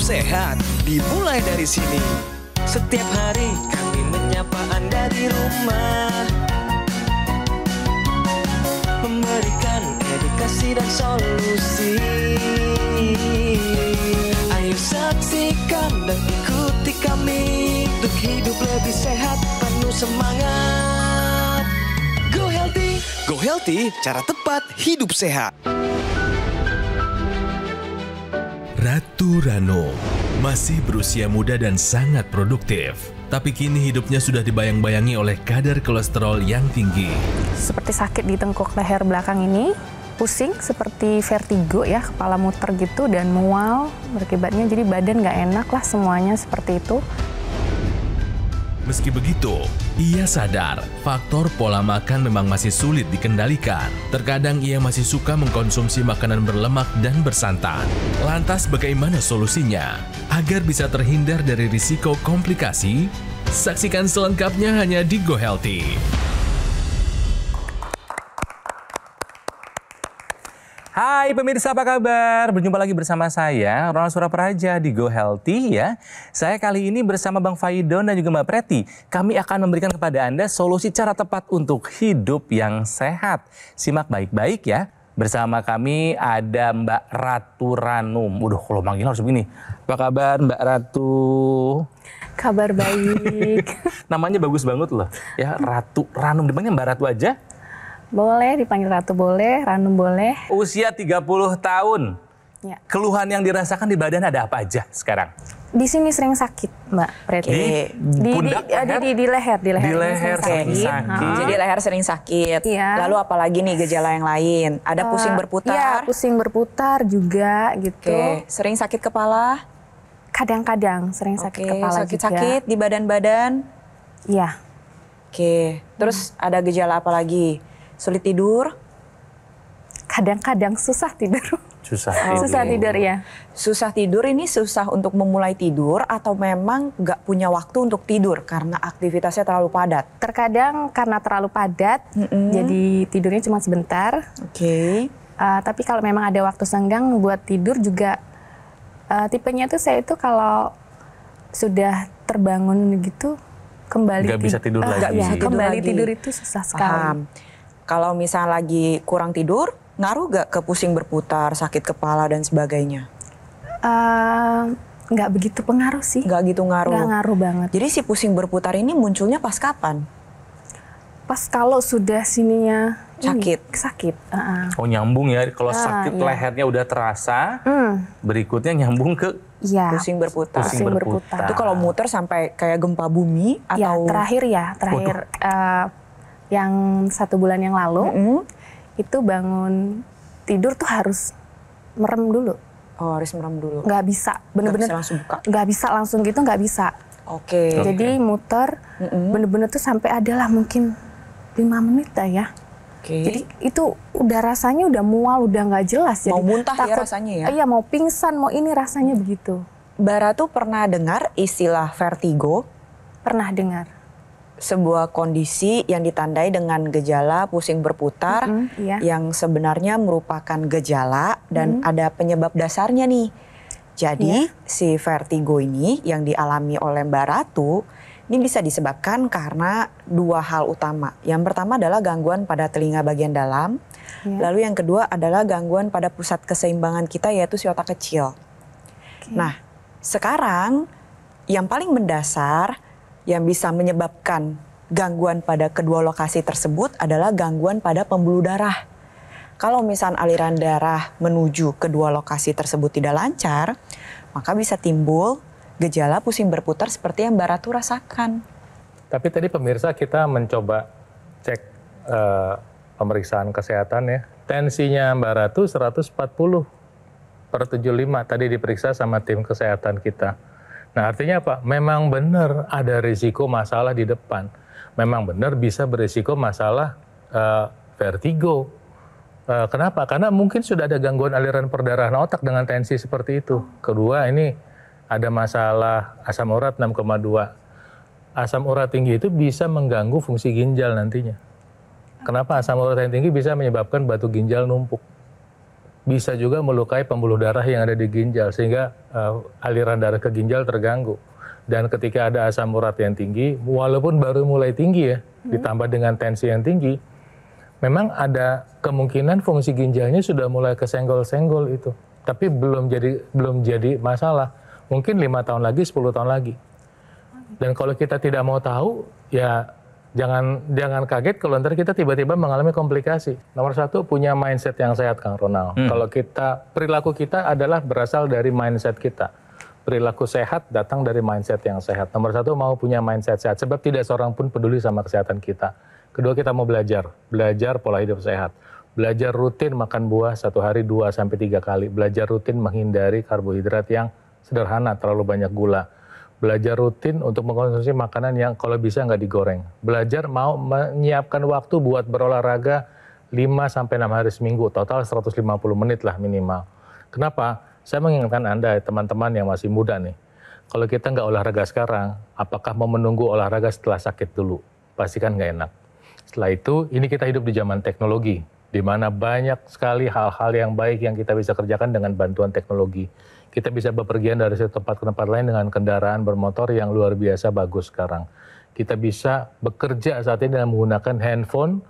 sehat dimulai dari sini. Setiap hari kami menyapa Anda di rumah, memberikan edukasi dan solusi. Ayo saksikan dan ikuti kami untuk hidup lebih sehat, penuh semangat. Go Healthy, cara tepat hidup sehat. Ratu Rano masih berusia muda dan sangat produktif. Tapi kini hidupnya sudah dibayang-bayangi oleh kadar kolesterol yang tinggi. Seperti sakit di tengkuk leher belakang ini, pusing seperti vertigo ya, kepala muter gitu dan mual berakibatnya, jadi badan nggak enak lah semuanya seperti itu. Meski begitu, ia sadar faktor pola makan memang masih sulit dikendalikan. Terkadang ia masih suka mengkonsumsi makanan berlemak dan bersantan. Lantas bagaimana solusinya? Agar bisa terhindar dari risiko komplikasi, saksikan selengkapnya hanya di Go Healthy. Hai pemirsa, apa kabar? Berjumpa lagi bersama saya, Ronald Surapraja di Go Healthy ya. Saya kali ini bersama Bang Faidon dan juga Mbak Preti. Kami akan memberikan kepada Anda solusi cara tepat untuk hidup yang sehat. Simak baik-baik ya. Bersama kami ada Mbak Ratu Ranum. Udah kalau manggil harus begini. Apa kabar Mbak Ratu? Kabar baik. Namanya bagus banget loh. Ya, Ratu Ranum. Dipanggil Mbak Ratu aja? Boleh, dipanggil Ratu boleh, Ranum boleh. Usia 30 tahun. Ya. Keluhan yang dirasakan di badan ada apa aja sekarang? Di sini sering sakit, Mbak Preti. Di pundak, di leher. Di leher sering sakit. Jadi leher sering sakit. Iya. Lalu apalagi nih gejala yang lain? Ada pusing berputar? Iya, pusing berputar juga gitu. Oke. Sering sakit kepala? Kadang-kadang sering sakit kepala juga. Sakit-sakit di badan-badan? Iya. Oke. Terus ada gejala apa lagi? Sulit tidur? Kadang-kadang susah tidur. Susah tidur ya. Susah tidur ini susah untuk memulai tidur atau memang nggak punya waktu untuk tidur karena aktivitasnya terlalu padat? Terkadang karena terlalu padat, jadi tidurnya cuma sebentar. Oke. Tapi kalau memang ada waktu senggang buat tidur juga, tipenya tuh saya itu kalau sudah terbangun gitu, kembali nggak bisa tidur lagi. Kembali tidur itu susah sekali. Paham. Kalau misalnya lagi kurang tidur, ngaruh gak ke pusing berputar, sakit kepala, dan sebagainya? Nggak begitu pengaruh sih. Nggak gitu ngaruh? Nggak ngaruh banget. Jadi si pusing berputar ini munculnya pas kapan? Pas kalau sudah sininya sakit. Oh nyambung ya, kalau sakit iya. lehernya udah terasa, berikutnya nyambung ke pusing berputar. Pusing berputar. Itu kalau muter sampai kayak gempa bumi atau? Ya, terakhir yang 1 bulan yang lalu, itu bangun tidur tuh harus merem dulu. Oh, harus merem dulu. Nggak bisa, bener-bener nggak bisa langsung gitu, nggak bisa. Oke. Jadi muter, bener-bener tuh sampai adalah mungkin 5 menit lah ya. Jadi itu udah rasanya udah mual, udah nggak jelas. Mau jadi muntah ya rasanya ya? Iya, mau pingsan, mau ini rasanya begitu. Mbak Ratu pernah dengar istilah vertigo? Pernah dengar. Sebuah kondisi yang ditandai dengan gejala pusing berputar yang sebenarnya merupakan gejala dan ada penyebab dasarnya nih. Jadi si vertigo ini yang dialami oleh Mbak Ratu ini bisa disebabkan karena 2 hal utama. Yang pertama adalah gangguan pada telinga bagian dalam, lalu yang kedua adalah gangguan pada pusat keseimbangan kita yaitu si otak kecil. Nah, sekarang yang paling mendasar yang bisa menyebabkan gangguan pada kedua lokasi tersebut adalah gangguan pada pembuluh darah. Kalau misalnya aliran darah menuju kedua lokasi tersebut tidak lancar, maka bisa timbul gejala pusing berputar seperti yang Mbak Ratu rasakan. Tapi tadi pemirsa kita mencoba cek pemeriksaan kesehatan ya. Tensinya Mbak Ratu 140/75 tadi diperiksa sama tim kesehatan kita. Nah artinya apa? Memang benar ada risiko masalah di depan. Memang benar bisa berisiko masalah vertigo. Kenapa? Karena mungkin sudah ada gangguan aliran perdarahan otak dengan tensi seperti itu. Kedua ini ada masalah asam urat 6,2. Asam urat tinggi itu bisa mengganggu fungsi ginjal nantinya. Kenapa asam urat yang tinggi bisa menyebabkan batu ginjal numpuk. bisa juga melukai pembuluh darah yang ada di ginjal sehingga aliran darah ke ginjal terganggu. Dan ketika ada asam urat yang tinggi, walaupun baru mulai tinggi ya, ditambah dengan tensi yang tinggi, memang ada kemungkinan fungsi ginjalnya sudah mulai kesenggol-senggol itu. Tapi belum jadi masalah. Mungkin 5 tahun lagi, 10 tahun lagi. Dan kalau kita tidak mau tahu, ya jangan kaget kalau ntar kita tiba-tiba mengalami komplikasi. Nomor 1, punya mindset yang sehat, Kang Ronald. Kalau perilaku kita adalah berasal dari mindset kita. Perilaku sehat datang dari mindset yang sehat. Nomor 1, mau punya mindset sehat. Sebab tidak seorang pun peduli sama kesehatan kita. Kedua, kita mau belajar pola hidup sehat. Belajar rutin makan buah 1 hari 2-3 kali. Belajar rutin menghindari karbohidrat yang sederhana, terlalu banyak gula. Belajar rutin untuk mengkonsumsi makanan yang kalau bisa nggak digoreng. Belajar mau menyiapkan waktu buat berolahraga 5-6 hari seminggu. Total 150 menit lah minimal. Kenapa? Saya mengingatkan Anda, teman-teman yang masih muda nih. Kalau kita nggak olahraga sekarang, apakah mau menunggu olahraga setelah sakit dulu? Pasti kan nggak enak. Setelah itu, ini kita hidup di zaman teknologi, di mana banyak sekali hal-hal yang baik yang kita bisa kerjakan dengan bantuan teknologi. Kita bisa bepergian dari satu tempat ke tempat lain dengan kendaraan bermotor yang luar biasa bagus sekarang. Kita bisa bekerja saat ini dengan menggunakan handphone,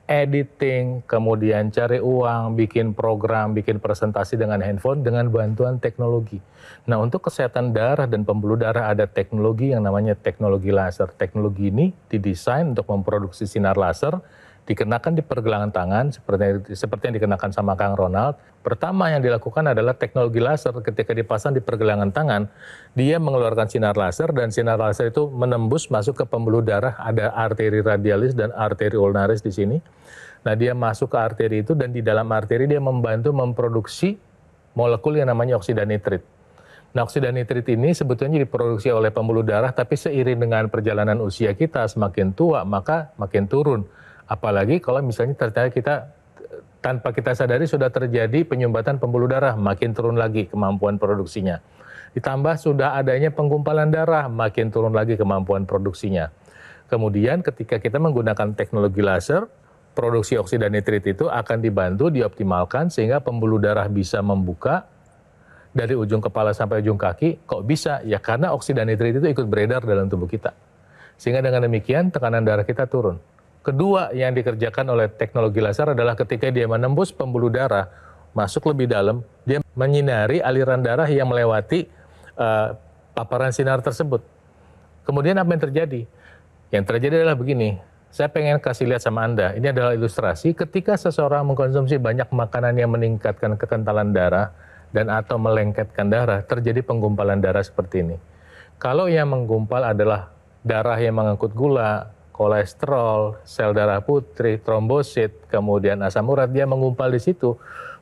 editing, kemudian cari uang, bikin program, bikin presentasi dengan handphone dengan bantuan teknologi. Nah, untuk kesehatan darah dan pembuluh darah ada teknologi yang namanya teknologi laser. Teknologi ini didesain untuk memproduksi sinar laser, dikenakan di pergelangan tangan seperti yang dikenakan sama Kang Ronald. Pertama yang dilakukan adalah teknologi laser ketika dipasang di pergelangan tangan, dia mengeluarkan sinar laser dan sinar laser itu menembus masuk ke pembuluh darah, ada arteri radialis dan arteri ulnaris di sini. Nah, dia masuk ke arteri itu dan di dalam arteri dia membantu memproduksi molekul yang namanya oksida nitrit. Nah, oksida nitrit ini sebetulnya diproduksi oleh pembuluh darah, tapi seiring dengan perjalanan usia kita semakin tua maka makin turun. Apalagi kalau misalnya ternyata kita tanpa kita sadari sudah terjadi penyumbatan pembuluh darah, makin turun lagi kemampuan produksinya. Ditambah sudah adanya penggumpalan darah, makin turun lagi kemampuan produksinya. Kemudian ketika kita menggunakan teknologi laser, produksi oksida nitrit itu akan dibantu, dioptimalkan sehingga pembuluh darah bisa membuka dari ujung kepala sampai ujung kaki. Kok bisa? Ya karena oksida nitrit itu ikut beredar dalam tubuh kita. Sehingga dengan demikian tekanan darah kita turun. Kedua yang dikerjakan oleh teknologi laser adalah ketika dia menembus pembuluh darah, masuk lebih dalam, dia menyinari aliran darah yang melewati paparan sinar tersebut. Kemudian apa yang terjadi? Yang terjadi adalah begini, saya pengen kasih lihat sama Anda, ini adalah ilustrasi ketika seseorang mengkonsumsi banyak makanan yang meningkatkan kekentalan darah dan atau melengketkan darah, terjadi penggumpalan darah seperti ini. Kalau yang menggumpal adalah darah yang mengangkut gula, kolesterol, sel darah putih, trombosit, kemudian asam urat, dia menggumpal di situ,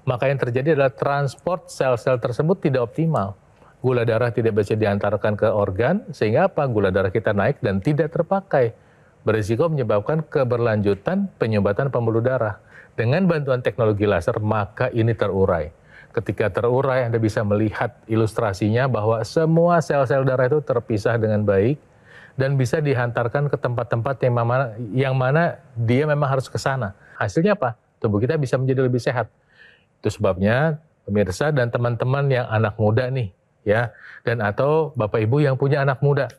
maka yang terjadi adalah transport sel-sel tersebut tidak optimal. Gula darah tidak bisa diantarkan ke organ, sehingga apa? Gula darah kita naik dan tidak terpakai. Berisiko menyebabkan keberlanjutan penyumbatan pembuluh darah. Dengan bantuan teknologi laser, maka ini terurai. Ketika terurai, Anda bisa melihat ilustrasinya bahwa semua sel-sel darah itu terpisah dengan baik, dan bisa dihantarkan ke tempat-tempat yang mana dia memang harus ke sana. Hasilnya apa? Tubuh kita bisa menjadi lebih sehat. Itu sebabnya pemirsa dan teman-teman yang anak muda nih, ya, dan atau Bapak Ibu yang punya anak muda,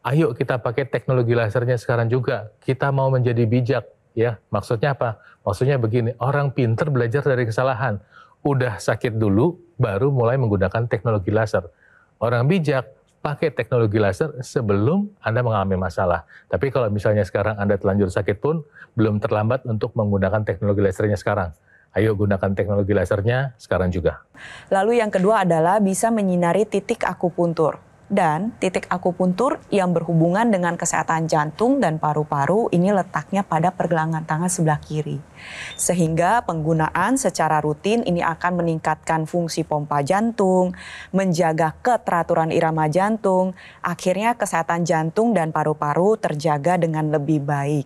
ayo kita pakai teknologi lasernya sekarang juga. Kita mau menjadi bijak, ya. Maksudnya apa? Maksudnya begini, orang pinter belajar dari kesalahan. Udah sakit dulu, baru mulai menggunakan teknologi laser. Orang bijak pakai teknologi laser sebelum Anda mengalami masalah. Tapi kalau misalnya sekarang Anda telanjur sakit pun, belum terlambat untuk menggunakan teknologi lasernya sekarang. Ayo gunakan teknologi lasernya sekarang juga. Lalu yang kedua adalah bisa menyinari titik akupuntur. Dan titik akupuntur yang berhubungan dengan kesehatan jantung dan paru-paru ini letaknya pada pergelangan tangan sebelah kiri. Sehingga penggunaan secara rutin ini akan meningkatkan fungsi pompa jantung, menjaga keteraturan irama jantung, akhirnya kesehatan jantung dan paru-paru terjaga dengan lebih baik.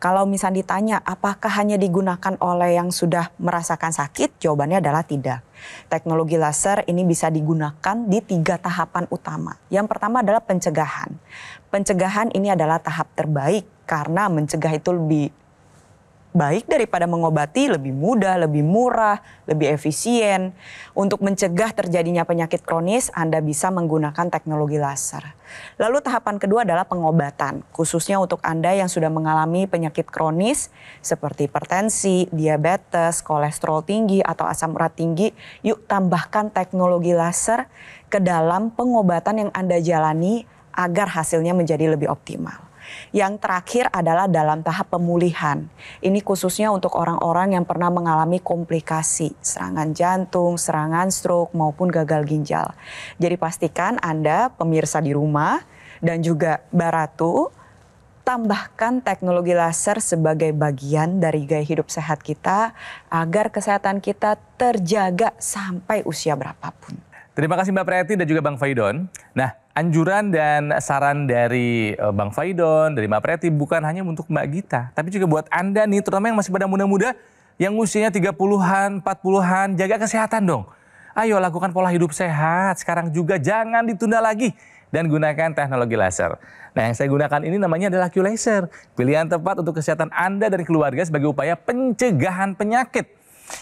Kalau misalnya ditanya apakah hanya digunakan oleh yang sudah merasakan sakit, jawabannya adalah tidak. Teknologi laser ini bisa digunakan di 3 tahapan utama. Yang pertama adalah pencegahan. Pencegahan ini adalah tahap terbaik karena mencegah itu lebih baik daripada mengobati, lebih mudah, lebih murah, lebih efisien. Untuk mencegah terjadinya penyakit kronis, Anda bisa menggunakan teknologi laser. Lalu tahapan kedua adalah pengobatan, khususnya untuk Anda yang sudah mengalami penyakit kronis seperti hipertensi, diabetes, kolesterol tinggi, atau asam urat tinggi. Yuk tambahkan teknologi laser ke dalam pengobatan yang Anda jalani agar hasilnya menjadi lebih optimal. Yang terakhir adalah dalam tahap pemulihan. Ini khususnya untuk orang-orang yang pernah mengalami komplikasi, serangan jantung, serangan stroke, maupun gagal ginjal. Jadi pastikan Anda, pemirsa di rumah, dan juga Mbak Ratu, tambahkan teknologi laser sebagai bagian dari gaya hidup sehat kita, agar kesehatan kita terjaga sampai usia berapapun. Terima kasih Mbak Preti dan juga Bang Faidon. Nah, anjuran dan saran dari Bang Faidon, dari Mbak Preti bukan hanya untuk Mbak Gita, tapi juga buat Anda nih, terutama yang masih pada muda-muda, yang usianya 30-an, 40-an, jaga kesehatan dong. Ayo lakukan pola hidup sehat, sekarang juga jangan ditunda lagi. Dan gunakan teknologi laser. Nah, yang saya gunakan ini namanya adalah Q-Laser. Pilihan tepat untuk kesehatan Anda dan keluarga sebagai upaya pencegahan penyakit.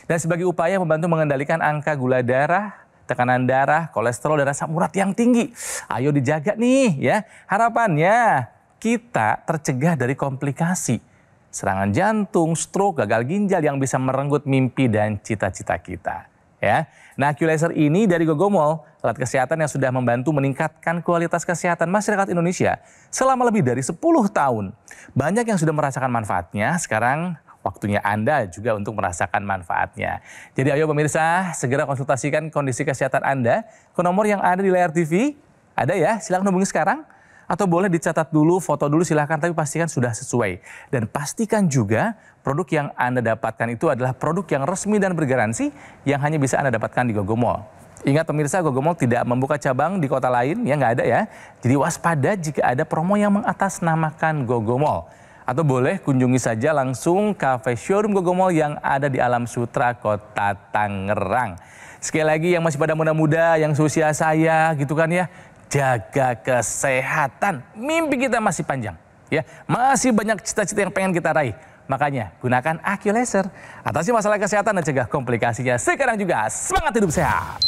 Dan sebagai upaya membantu mengendalikan angka gula darah, tekanan darah, kolesterol, dan asam urat yang tinggi. Ayo dijaga nih ya. Harapannya kita tercegah dari komplikasi serangan jantung, stroke, gagal ginjal yang bisa merenggut mimpi dan cita-cita kita. Ya. Nah, Q-Laser ini dari Gogomol, alat kesehatan yang sudah membantu meningkatkan kualitas kesehatan masyarakat Indonesia selama lebih dari 10 tahun. Banyak yang sudah merasakan manfaatnya, sekarang waktunya Anda juga untuk merasakan manfaatnya. Jadi ayo pemirsa, segera konsultasikan kondisi kesehatan Anda ke nomor yang ada di layar TV. Ada ya, silakan hubungi sekarang. Atau boleh dicatat dulu, foto dulu silahkan, tapi pastikan sudah sesuai. Dan pastikan juga produk yang Anda dapatkan itu adalah produk yang resmi dan bergaransi yang hanya bisa Anda dapatkan di Gogomol. Ingat pemirsa, Gogomol tidak membuka cabang di kota lain, ya nggak ada ya. Jadi waspada jika ada promo yang mengatasnamakan Gogomol. Atau boleh kunjungi saja langsung kafe showroom Gogomol yang ada di Alam Sutra, Kota Tangerang. Sekali lagi yang masih pada muda-muda, yang seusia saya gitu kan ya, jaga kesehatan. Mimpi kita masih panjang ya, masih banyak cita-cita yang pengen kita raih. Makanya gunakan Q-Laser. Atasi masalah kesehatan dan cegah komplikasinya. Sekarang juga semangat hidup sehat.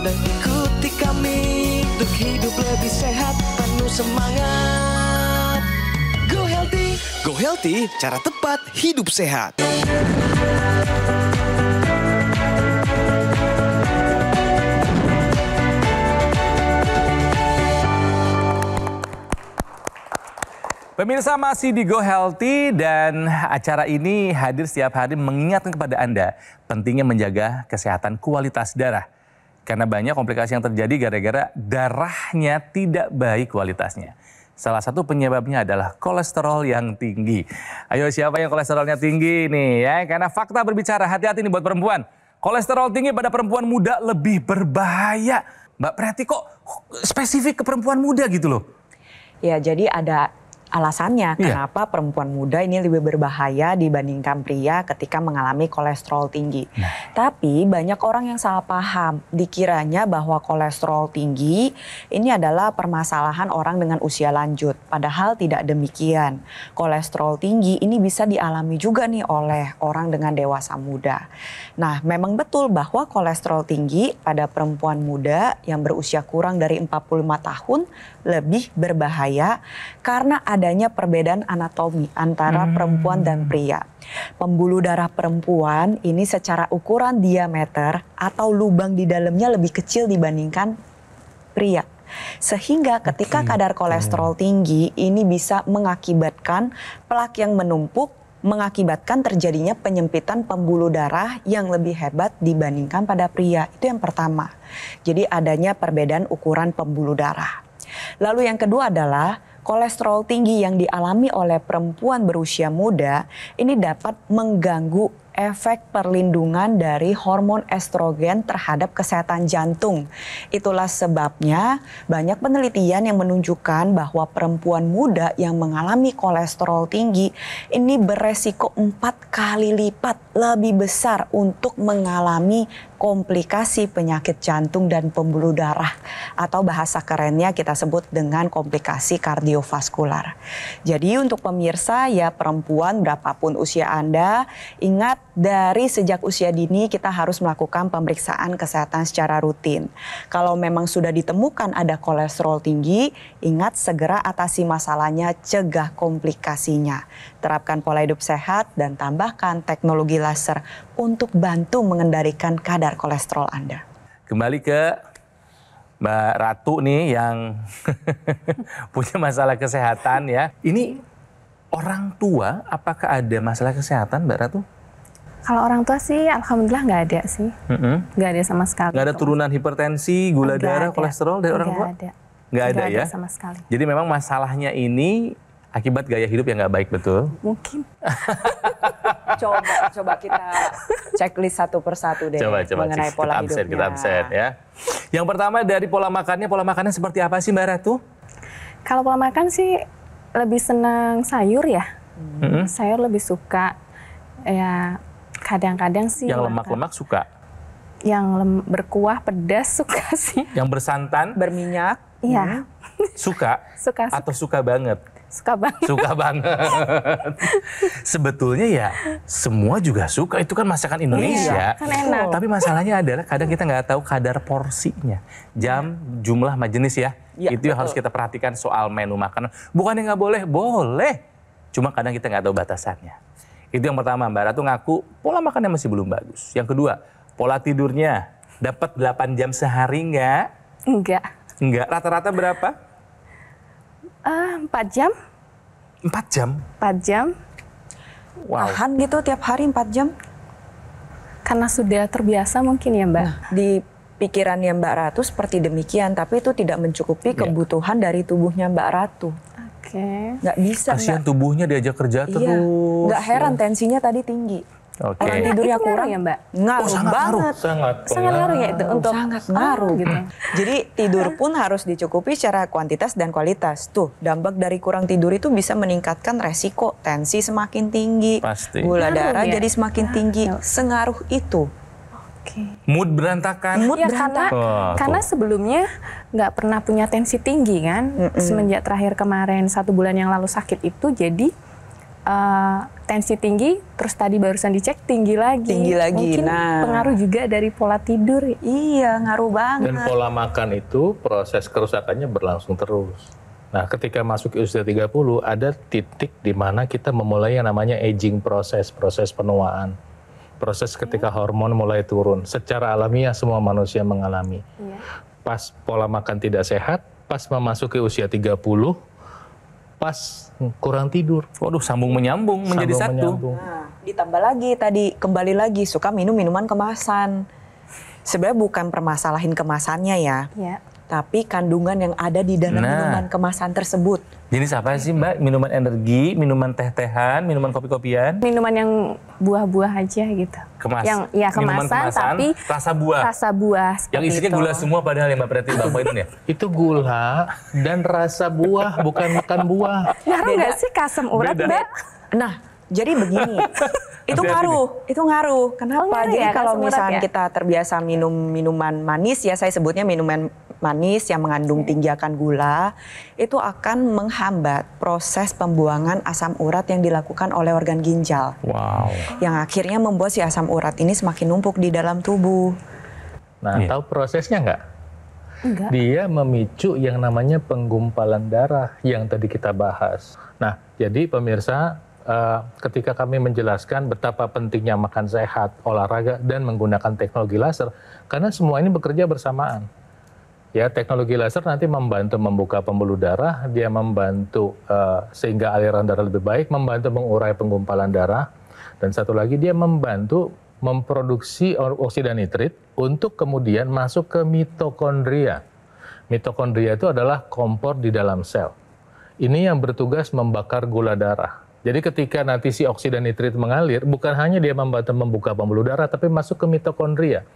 Dan ikuti kami untuk hidup lebih sehat, penuh semangat. Go Healthy, cara tepat hidup sehat. Pemirsa masih di Go Healthy dan acara ini hadir setiap hari mengingatkan kepada Anda pentingnya menjaga kesehatan kualitas darah. Karena banyak komplikasi yang terjadi gara-gara darahnya tidak baik kualitasnya. Salah satu penyebabnya adalah kolesterol yang tinggi. Ayo siapa yang kolesterolnya tinggi nih ya? Karena fakta berbicara, hati-hati nih buat perempuan. Kolesterol tinggi pada perempuan muda lebih berbahaya. Mbak Preti kok spesifik ke perempuan muda gitu loh? Ya jadi ada alasannya kenapa perempuan muda ini lebih berbahaya dibandingkan pria ketika mengalami kolesterol tinggi. Tapi banyak orang yang salah paham, dikiranya bahwa kolesterol tinggi ini adalah permasalahan orang dengan usia lanjut. Padahal tidak demikian. Kolesterol tinggi ini bisa dialami juga nih oleh orang dengan dewasa muda. Nah, memang betul bahwa kolesterol tinggi pada perempuan muda yang berusia kurang dari 45 tahun lebih berbahaya karena ada adanya perbedaan anatomi antara perempuan dan pria. Pembuluh darah perempuan ini secara ukuran diameter atau lubang di dalamnya lebih kecil dibandingkan pria. Sehingga ketika kadar kolesterol tinggi ini bisa mengakibatkan plak yang menumpuk, mengakibatkan terjadinya penyempitan pembuluh darah yang lebih hebat dibandingkan pada pria. Itu yang pertama. Jadi adanya perbedaan ukuran pembuluh darah. Lalu yang kedua adalah kolesterol tinggi yang dialami oleh perempuan berusia muda ini dapat mengganggu efek perlindungan dari hormon estrogen terhadap kesehatan jantung. Itulah sebabnya banyak penelitian yang menunjukkan bahwa perempuan muda yang mengalami kolesterol tinggi ini beresiko 4 kali lipat lebih besar untuk mengalami komplikasi penyakit jantung dan pembuluh darah, atau bahasa kerennya kita sebut dengan komplikasi kardiovaskular. Jadi untuk pemirsa ya perempuan berapapun usia Anda, ingat dari sejak usia dini kita harus melakukan pemeriksaan kesehatan secara rutin. Kalau memang sudah ditemukan ada kolesterol tinggi, ingat segera atasi masalahnya, cegah komplikasinya. Terapkan pola hidup sehat dan tambahkan teknologi laser untuk bantu mengendalikan kadar kolesterol Anda. Kembali ke Mbak Ratu nih yang punya masalah kesehatan ya. Ini orang tua apakah ada masalah kesehatan Mbak Ratu? Kalau orang tua sih alhamdulillah nggak ada sih. Nggak ada sama sekali. Nggak ada turunan hipertensi, gula darah, kolesterol dari orang tua? Nggak ada ya? Sama sekali. Jadi memang masalahnya ini akibat gaya hidup yang nggak baik, betul? Mungkin. Coba kita checklist satu persatu deh mengenai pola hidupnya. Kita absen ya. Yang pertama dari pola makannya seperti apa sih Mbak Ratu? Kalau pola makan sih lebih senang sayur ya. Sayur lebih suka ya, kadang-kadang sih. Yang lemak-lemak suka? Yang berkuah, pedas suka sih. Yang bersantan? Berminyak? Iya. Suka? Suka. Atau suka banget? Suka banget. Suka banget. Sebetulnya ya semua juga suka, itu kan masakan Indonesia. Iya, kan enak. Tapi masalahnya adalah kadang kita nggak tahu kadar porsinya. Jumlah jenis ya. Itu yang harus kita perhatikan soal menu makanan. Bukannya nggak boleh, boleh. Cuma kadang kita nggak tahu batasannya. Itu yang pertama, Mbak Ratu ngaku pola makannya masih belum bagus. Yang kedua, pola tidurnya. Dapat 8 jam sehari nggak? Enggak. Enggak. Rata-rata berapa? 4 jam. 4 jam? 4 jam. Wow. Tahan gitu tiap hari 4 jam? Karena sudah terbiasa mungkin ya Mbak. Nah, di pikirannya Mbak Ratu seperti demikian, tapi itu tidak mencukupi kebutuhan dari tubuhnya Mbak Ratu. Oke. Nggak bisa Kasihan Mbak. tubuhnya diajak kerja terus. Iya, nggak heran tensinya tadi tinggi. Oke. Orang tidurnya kurang ya Mbak? Ngaruh sangat banget. Sangat ngaruh ya itu untuk Sangat ngaruh gitu. Jadi tidur pun harus dicukupi secara kuantitas dan kualitas. Tuh, dampak dari kurang tidur itu bisa meningkatkan resiko tensi semakin tinggi, Pasti. gula Ngaruh darah ya? jadi semakin tinggi. Sengaruh itu. Oke. Mood berantakan. Mood Ya berantakan. karena sebelumnya nggak pernah punya tensi tinggi kan. Semenjak terakhir kemarin 1 bulan yang lalu sakit itu jadi tensi tinggi, terus tadi barusan dicek tinggi lagi. Tinggi lagi. Mungkin Nah, pengaruh juga dari pola tidur. iya, ngaruh banget. Dan pola makan itu proses kerusakannya berlangsung terus. Nah, ketika masuk ke usia 30, ada titik di mana kita memulai yang namanya aging proses penuaan. Proses ketika hormon mulai turun. Secara alamiah semua manusia mengalami. Iya. Pas pola makan tidak sehat, pas memasuki usia 30, pas kurang tidur. Waduh, sambung menyambung menjadi Sambung satu. menyambung. Nah, ditambah lagi tadi, kembali lagi suka minum minuman kemasan. Sebenarnya bukan permasalahan kemasannya ya, Ya. tapi kandungan yang ada di dalam minuman kemasan tersebut. Jenis apa sih Mbak? Minuman energi, minuman teh-tehan, minuman kopi-kopian? Minuman yang buah-buah aja gitu. Yang ya Minuman kemasan tapi rasa buah. rasa buah. Yang isinya seperti gula itu. semua padahal ya Mbak Preti, Bang Poinun ya? Itu gula dan rasa buah, bukan makan buah. Ngaruh nggak sih kasem urat Beda. Mbak? Nah, jadi begini, itu Hati-hati ngaruh. Kenapa? Oh, ngaruh Jadi ya, kalau asam urat misalnya ya? kita terbiasa minum minuman manis, ya saya sebutnya minuman manis yang mengandung tinggi akan gula, itu akan menghambat proses pembuangan asam urat yang dilakukan oleh organ ginjal. Wow. Yang akhirnya membuat si asam urat ini semakin numpuk di dalam tubuh. Nah, Iya. tahu prosesnya nggak? Enggak. Dia memicu yang namanya penggumpalan darah yang tadi kita bahas. Nah, jadi pemirsa, ketika kami menjelaskan betapa pentingnya makan sehat, olahraga, dan menggunakan teknologi laser, karena semua ini bekerja bersamaan. Ya, teknologi laser nanti membantu membuka pembuluh darah, dia membantu sehingga aliran darah lebih baik, membantu mengurai penggumpalan darah, dan satu lagi dia membantu memproduksi oksida nitrit untuk kemudian masuk ke mitokondria. Mitokondria itu adalah kompor di dalam sel. Ini yang bertugas membakar gula darah. Jadi ketika nanti si oksida nitrit mengalir, bukan hanya dia membantu membuka pembuluh darah, tapi masuk ke mitokondria.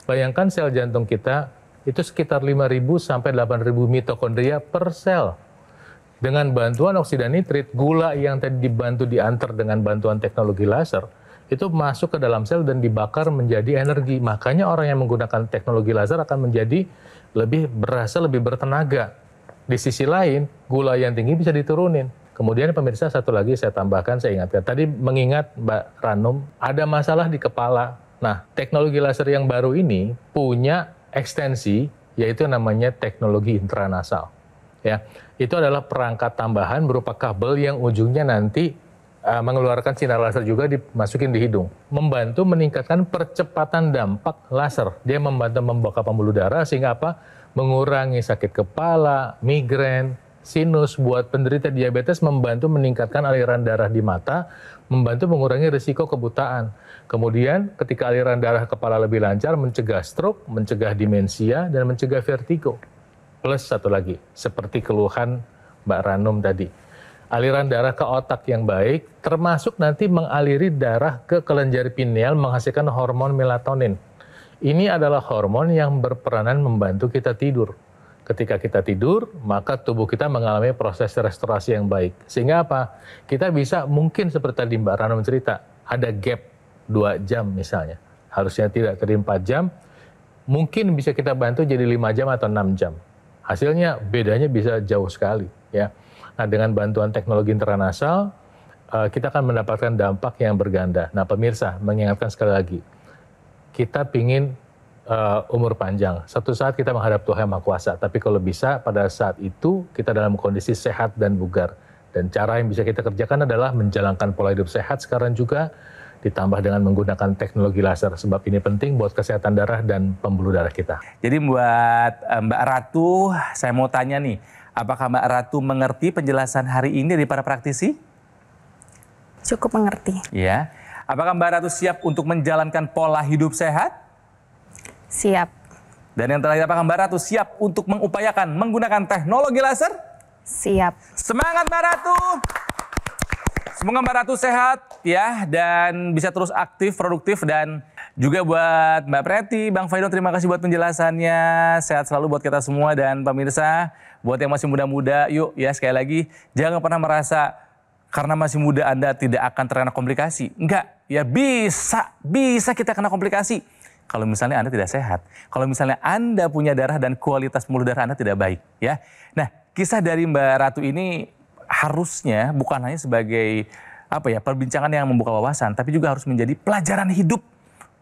Bayangkan sel jantung kita itu sekitar 5.000 sampai 8.000 mitokondria per sel. Dengan bantuan oksida nitrit, gula yang tadi dibantu diantar dengan bantuan teknologi laser, itu masuk ke dalam sel dan dibakar menjadi energi. Makanya orang yang menggunakan teknologi laser akan menjadi berasa lebih bertenaga. Di sisi lain, gula yang tinggi bisa diturunin. Kemudian pemirsa, satu lagi saya tambahkan, saya ingatkan. Tadi mengingat Mbak Ranum, ada masalah di kepala. Nah, teknologi laser yang baru ini punya ekstensi, yaitu namanya teknologi intranasal. Ya, itu adalah perangkat tambahan berupa kabel yang ujungnya nanti mengeluarkan sinar laser juga dimasukin di hidung. Membantu meningkatkan percepatan dampak laser. Dia membantu membuka pembuluh darah sehingga apa? Mengurangi sakit kepala, migrain, sinus. Buat penderita diabetes membantu meningkatkan aliran darah di mata, membantu mengurangi risiko kebutaan. Kemudian ketika aliran darah kepala lebih lancar, mencegah stroke, mencegah demensia, dan mencegah vertigo. Plus satu lagi, seperti keluhan Mbak Ranum tadi. Aliran darah ke otak yang baik, termasuk nanti mengaliri darah ke kelenjar pineal menghasilkan hormon melatonin. Ini adalah hormon yang berperanan membantu kita tidur. Ketika kita tidur, maka tubuh kita mengalami proses restorasi yang baik. Sehingga apa? Kita bisa mungkin seperti tadi Mbak Ranum cerita, ada gap 2 jam misalnya. Harusnya tidak tadi 4 jam, mungkin bisa kita bantu jadi 5 jam atau 6 jam. Hasilnya bedanya bisa jauh sekali. Ya. Nah, dengan bantuan teknologi intranasal, kita akan mendapatkan dampak yang berganda. Nah, pemirsa, mengingatkan sekali lagi, kita pingin umur panjang. Suatu saat kita menghadap Tuhan Yang Maha Kuasa, tapi kalau bisa pada saat itu kita dalam kondisi sehat dan bugar. Dan cara yang bisa kita kerjakan adalah menjalankan pola hidup sehat sekarang juga, ditambah dengan menggunakan teknologi laser. Sebab ini penting buat kesehatan darah dan pembuluh darah kita. Jadi buat Mbak Ratu, saya mau tanya nih, apakah Mbak Ratu mengerti penjelasan hari ini dari para praktisi? Cukup mengerti. Ya. Apakah Mbak Ratu siap untuk menjalankan pola hidup sehat? Siap. Dan yang terakhir, apakah Mbak Ratu siap untuk mengupayakan menggunakan teknologi laser? Siap. Semangat Mbak Ratu! Semoga Mbak Ratu sehat ya dan bisa terus aktif, produktif, dan juga buat Mbak Preti, Bang Faidon, terima kasih buat penjelasannya. Sehat selalu buat kita semua dan pemirsa. Buat yang masih muda-muda, yuk ya sekali lagi jangan pernah merasa karena masih muda Anda tidak akan terkena komplikasi. Enggak, ya bisa kita kena komplikasi. Kalau misalnya Anda tidak sehat, kalau misalnya Anda punya darah dan kualitas pembuluh darah Anda tidak baik, ya. Nah, kisah dari Mbak Ratu ini harusnya bukan hanya sebagai perbincangan yang membuka wawasan, tapi juga harus menjadi pelajaran hidup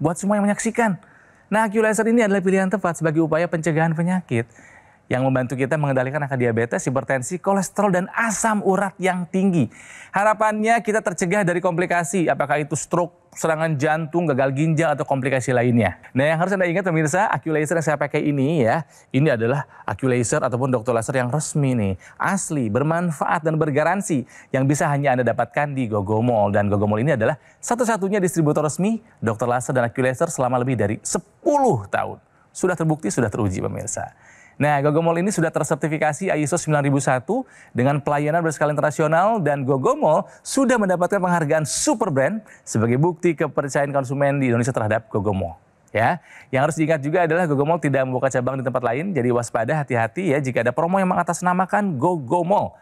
buat semua yang menyaksikan. Nah, AccuLaser ini adalah pilihan tepat sebagai upaya pencegahan penyakit yang membantu kita mengendalikan angka diabetes, hipertensi, kolesterol, dan asam urat yang tinggi. Harapannya kita tercegah dari komplikasi, apakah itu stroke, serangan jantung, gagal ginjal, atau komplikasi lainnya. Nah, yang harus Anda ingat pemirsa, AccuLaser yang saya pakai ini ya, ini adalah AccuLaser ataupun dokter laser yang resmi nih. Asli, bermanfaat, dan bergaransi yang bisa hanya Anda dapatkan di Gogomall. Dan Gogomall ini adalah satu-satunya distributor resmi dokter laser dan AccuLaser selama lebih dari 10 tahun. Sudah terbukti, sudah teruji pemirsa. Nah, Gogomall ini sudah tersertifikasi ISO 9001 dengan pelayanan berskala internasional, dan Gogomall sudah mendapatkan penghargaan Super Brand sebagai bukti kepercayaan konsumen di Indonesia terhadap Gogomall. Ya, yang harus diingat juga adalah Gogomall tidak membuka cabang di tempat lain, jadi waspada, hati-hati ya jika ada promo yang mengatasnamakan Gogomall.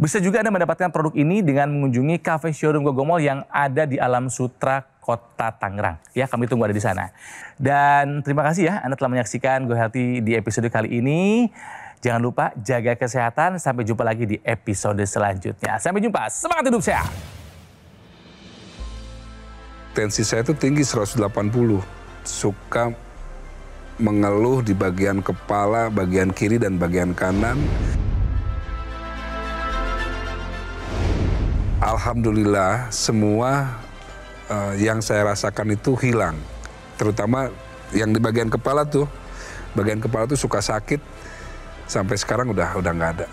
Bisa juga Anda mendapatkan produk ini dengan mengunjungi cafe showroom Gogomall yang ada di Alam Sutra, Kota Tangerang. Ya, kami tunggu ada di sana. Dan terima kasih ya Anda telah menyaksikan Go Healthy di episode kali ini. Jangan lupa jaga kesehatan. Sampai jumpa lagi di episode selanjutnya. Sampai jumpa. Semangat hidup sehat. Tensi saya itu tinggi 180. Suka mengeluh di bagian kepala, bagian kiri dan bagian kanan. Alhamdulillah semua yang saya rasakan itu hilang. Terutama yang di bagian kepala tuh suka sakit. Sampai sekarang udah nggak ada.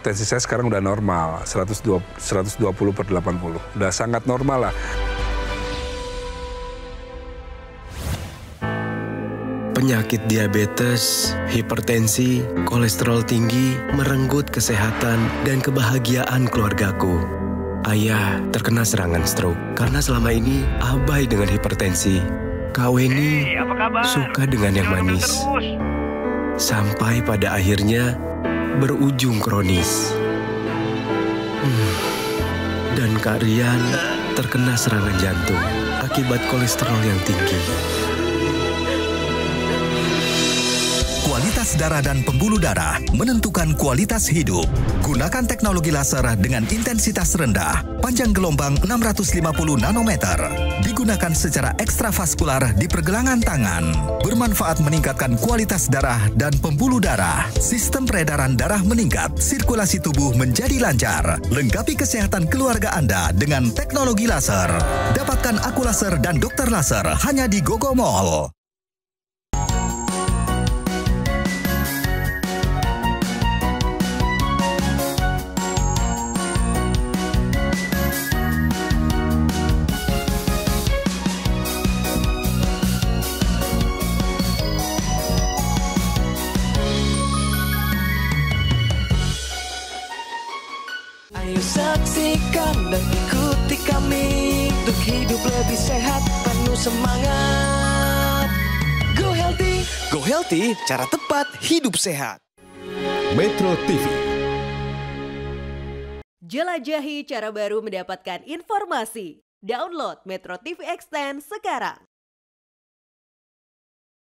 Tensi saya sekarang udah normal, 120/80. Udah sangat normal lah. Penyakit diabetes, hipertensi, kolesterol tinggi merenggut kesehatan dan kebahagiaan keluargaku. Ayah terkena serangan stroke karena selama ini abai dengan hipertensi. Kak Weni suka dengan yang manis. Sampai pada akhirnya berujung kronis. Dan Kak Rian terkena serangan jantung akibat kolesterol yang tinggi. Kualitas darah dan pembuluh darah menentukan kualitas hidup. Gunakan teknologi laser dengan intensitas rendah, panjang gelombang 650 nanometer. Digunakan secara ekstravaskular di pergelangan tangan. Bermanfaat meningkatkan kualitas darah dan pembuluh darah. Sistem peredaran darah meningkat, sirkulasi tubuh menjadi lancar. Lengkapi kesehatan keluarga Anda dengan teknologi laser. Dapatkan Aku Laser dan Dokter Laser hanya di Gogo Mall. Ayo saksikan dan ikuti kami untuk hidup lebih sehat, penuh semangat. Go Healthy, cara tepat hidup sehat. Metro TV. Jelajahi cara baru mendapatkan informasi. Download Metro TV Extend sekarang.